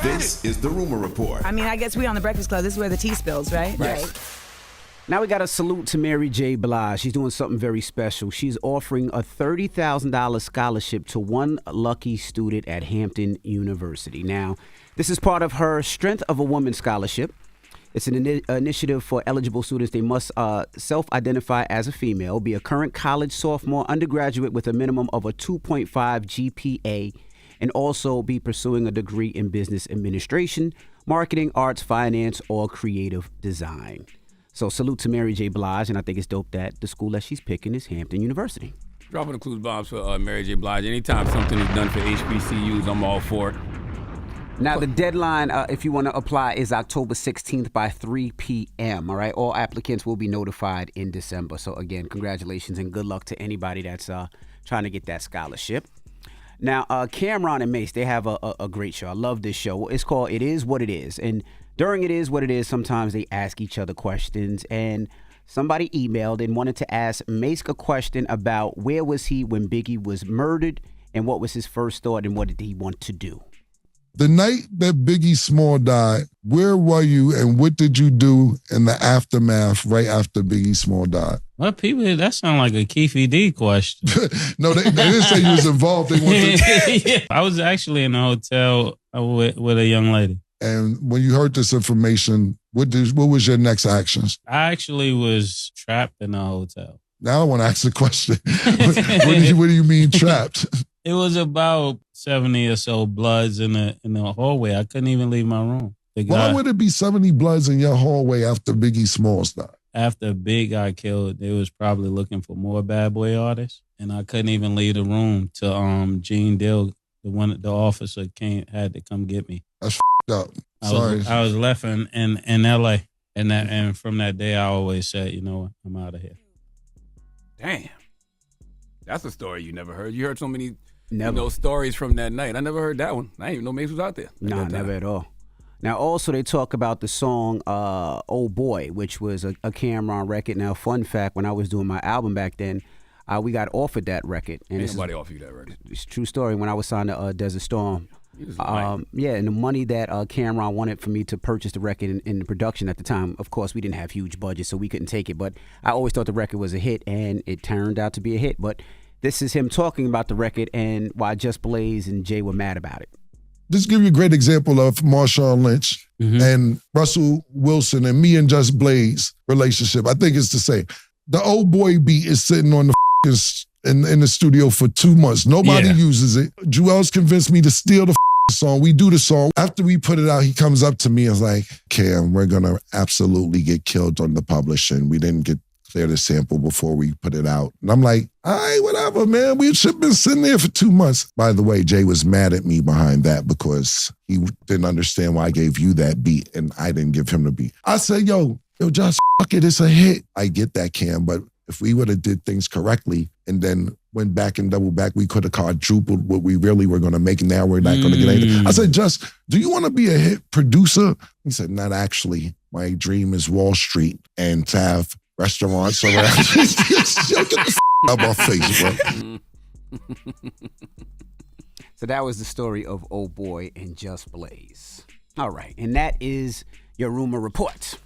This is the Rumor Report. I mean, I guess we on the Breakfast Club. This is where the tea spills, right? Right. Now we got a salute to Mary J. Blige. She's doing something very special. She's offering a $30,000 scholarship to one lucky student at Hampton University. Now, this is part of her Strength of a Woman scholarship. It's an initiative for eligible students. They must self-identify as a female, be a current college sophomore, undergraduate with a minimum of a 2.5 GPA, and also be pursuing a degree in business administration, marketing, arts, finance, or creative design. So salute to Mary J. Blige, and I think it's dope that the school that she's picking is Hampton University. Dropping the clues bombs for Mary J. Blige. Anytime something is done for HBCUs, I'm all for it. Now, the deadline, if you want to apply, is October 16th by 3 p.m., all right? All applicants will be notified in December. So, again, congratulations and good luck to anybody that's trying to get that scholarship. Now, Cameron and Mace, they have a great show. I love this show. It's called It Is What It Is. And during It Is What It Is, sometimes they ask each other questions. And somebody emailed and wanted to ask Mace a question about where was he when Biggie was murdered and what was his first thought and what did he want to do? The night that Biggie Small died, where were you and what did you do in the aftermath right after Biggie Small died? Well, people, that sounds like a Keefy D question. No, they didn't say you was involved. They wanted to... Yeah. I was actually in a hotel with a young lady. And when you heard this information, what was your next actions? I actually was trapped in a hotel. Now I want to ask the question. What do you mean trapped? It was about 70 or so bloods in the hallway. I couldn't even leave my room. Why would it be 70 bloods in your hallway after Biggie Smalls died? After Big got killed, they was probably looking for more bad boy artists, and I couldn't even leave the room till Gene Dill, the officer had to come get me. That's up. Sorry. I was left in LA, and from that day I always said, you know what, I'm out of here. Damn. That's a story you never heard. You heard so many Never. stories from that night. I never heard that one. I didn't even know Mace was out there. Nah, never at all. Now, also, they talk about the song Oh Boy, which was a Cameron record. Now, fun fact, when I was doing my album back then, we got offered that record. And Ain't nobody offered you that record. It's a true story. When I was signed to Desert Storm, yeah, and the money that Cameron wanted for me to purchase the record in the production at the time, of course, we didn't have huge budgets, so we couldn't take it. But I always thought the record was a hit, and it turned out to be a hit. But this is him talking about the record and why Just Blaze and Jay were mad about it. Just give you a great example of Marshawn Lynch and Russell Wilson and me and Just Blaze relationship. I think it's the same. The Old Boy beat is sitting on the in the studio for 2 months. Nobody uses it. Joel's convinced me to steal the song. We do the song. After we put it out, he comes up to me and is like, Cam, we're going to absolutely get killed on the publishing. We didn't get clear the sample before we put it out. And I'm like, all right, whatever, man. We should have been sitting there for 2 months. By the way, Jay was mad at me behind that because he didn't understand why I gave you that beat and I didn't give him the beat. I said, yo, just fuck it. It's a hit. I get that, Cam, but if we would have did things correctly and then went back and doubled back, we could have quadrupled what we really were going to make. Now we're not going to get anything. I said, Just, do you want to be a hit producer? He said, not actually. My dream is Wall Street and to have restaurants around. Get the out my face, bro. So that was the story of Oh Boy and Just Blaze. All right, and that is your rumor report.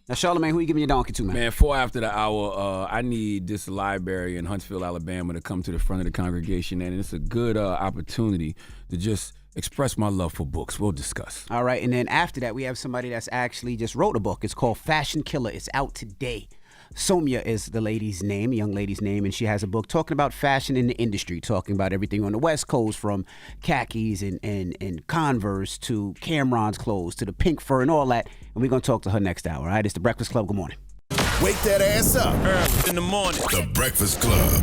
Now, Charlamagne, who you giving your donkey to, man? Man, 4 after the hour, I need this library in Huntsville, Alabama to come to the front of the congregation, and it's a good opportunity to just express my love for books. We'll discuss. All right, and then after that, we have somebody that's actually just wrote a book. It's called Fashion Killer. It's out today. Somya is the lady's name, young lady's name, and she has a book talking about fashion in the industry, talking about everything on the West Coast from khakis and Converse to Cameron's clothes to the pink fur and all that. And we're going to talk to her next hour, all right? It's The Breakfast Club. Good morning. Wake that ass up. Early in the morning. The Breakfast Club.